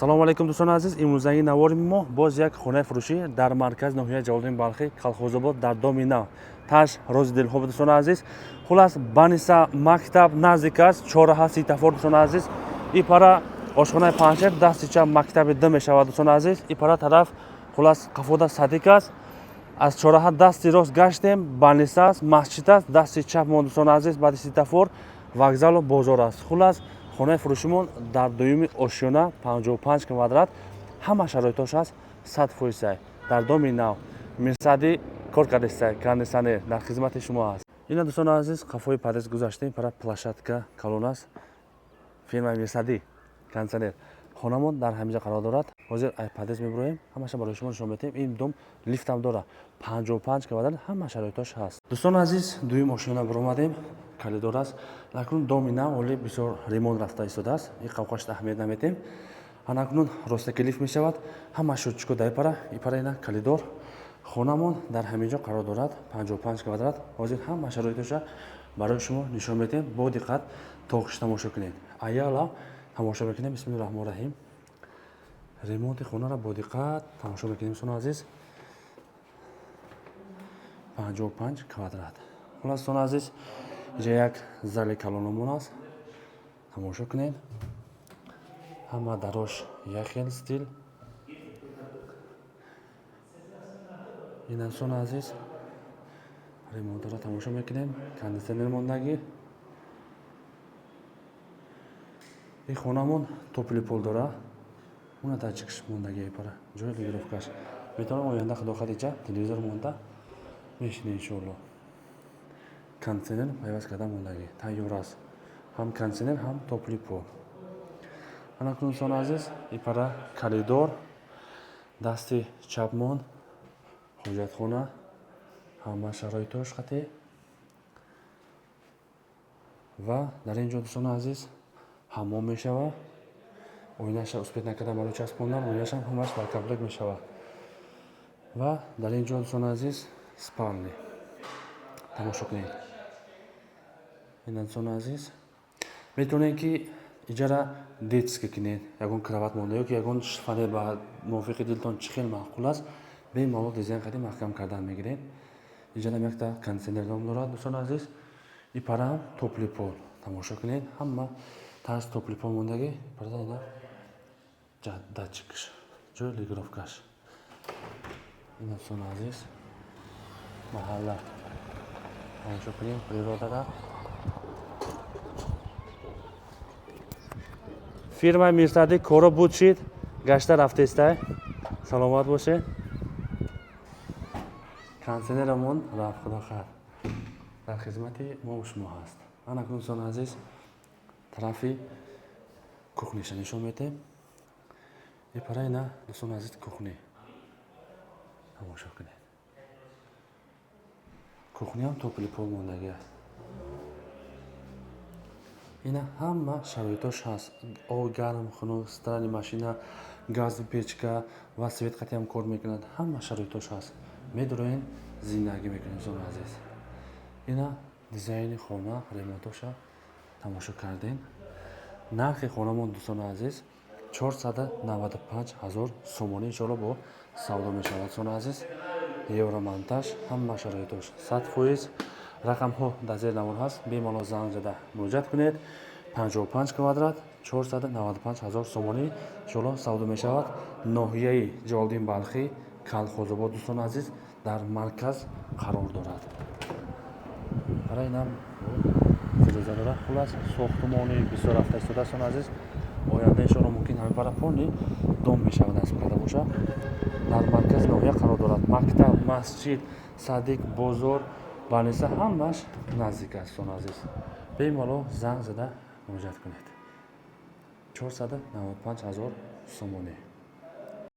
салому алайкум дӯстони азиз, имрӯзаги навори мо боз як хонаи фурӯшӣ дар марказ ноҳияи ҷалолиддин балхӣ колхозобод дар доми нав таш рози дилҳо дӯстони азиз. Хулас баниса мактаб наздик аст, чораҳа ситафор дӯстони азиз. Ипара ошхонаи панҷшер дасти чап мактаби д мешавад дӯстони азиз. Ипара тараф хулас қафода садик аст. аз чораҳа дасти рост гаштем, баниса аст, масҷид аст, дасти чап мон дӯстони азиз баъди ситафор вокзалу бозор аст. Хулас хонаи фурӯшимон дар дуюми ошёна 55 квадрат, ҳама шароитош аст 100%. дар доми нав мирсади кор кардестай кондисионер дар хизмати шумо аст. Ина дӯстони азиз, қафои падес гузаштем, пара плашадка калон аст, фирмаи мирсади кондисионер. хонамон дар ҳамиҷа қарор дорад. ҳозир ай падес мебуроем, ҳамаша барои шумо нишон медиҳем. ин дом лифтам дора, 55 квадрат, ҳама шароитош ҳаст. дӯстони азиз, дуюм ошёна биромадем, калидор аст. Акнун доми нав оли бисёр ремонт рафта истодааст. ин қавқаш аҳамият наметем. Анакнун ростаки лифт мешавад, ҳама шутчико дар ипара ина калидор. хонамон дар ҳамиҷо қарор дорад, 55 квадрат. ҳозир ҳама шароитоша барои шумо нишон медиҳем. бо диққат тоқиш тамошо кунед. аяла тамошо мекунем. бисмиллаҳи роҳмони роҳим. ремонти хонара бо диққат тамошо мекунем дӯстони азиз. 55 квадрат. хулас дӯстони азиз, инҷа як зали калонамон аст. тамошо кунед. ҳама дарош як хел стил. ина дӯстони азиз, ремонтро тамошо мекунем. кондисионер мондагӣ. ин хонамон топли пол дора. уна датчикш мондагӣ ипара. ҷои регулировкаш. метавонам оянда худо хадиҷа телевизор монда мешинем иншоалло. кондисионер пайваст карда мондагӣ тайёр аст. ҳам кондисионер, ҳам топли пол. анакун дӯстони азиз, ипара калидор, дасти чапмон, ҳоҷатхона, ҳама шароитош қатъи. ва дар ин ҷо дӯстони азиз, ҳаммом мешава. оинаша успет накарда маро часпондам, оинашам ҳамаш бар комплект мешава. ва дар ин ҷо дӯстони азиз, спални. тамошо кунед. ина дӯстони азиз, метавонед ки иҷара детски кунед. ягон крават монда ёки ягон шифонер ба мувофиқи дилтон чӣ хел маъқул аст, бемалол дизайн қадим маҳкам кардан мегиред. иҷарам якта кондисионер дом дорад дӯстони азиз. ипарам топли пол. тамошо кунед. ҳама тарз топли пол мондагӣ. ипарада ина датчикш, ҷои регулировкаш. ина дӯстони азиз, маҳалла тамошо кунед. природада фирмаи мирсади коро буд шид гашта рафтестай. саломат бошед. кондисионерамон рафт худо хайр. дар хизмати мо шумо ҳаст. анакун дӯстони азиз, тарафи кухниша нишон медиҳем. ипара ина дӯстони азиз кухни. тамошо кунед. кухниам топли пол мондагӣ аст. ина ҳама шароитош ҳаст. об гарм, хунук, старани машина, гази печка ва свет қатъиам кор мекунад. ҳама шароитош ҳаст. медуроен зиндагӣ мекунем дӯстони азиз. ина дизайни хона, ремонтоша тамошо кардем. нархи хонамон дӯстони азиз 495 000 сомонӣ иншоалло бо савдо мешавад дӯстони азиз. евромонтаж, ҳама шароитош 100%. рақамҳо дар зери навор ҳаст. бемалол занг зада муроҷиат кунед. 55 квадрат 495 000 сомонӣ иншоалло савдо мешавад. ноҳияи ҷалолиддин балхӣ колхозобод дӯстони азиз дар марказ қарор дорад. барои инам фирӯза дорад. хулас сохтмони бисёр рафта истода дӯстони азиз. оянда иншоалло мумкин ҳамин парафони дом мешавад насиб карда боша. дар маркази ноҳия қарор дорад. мактаб, масҷид, садик, бозор, баниса ҳамаш наздик аст дӯстони азиз. бемалол занг зада муроҷиат кунед. 495 000 сомонӣ.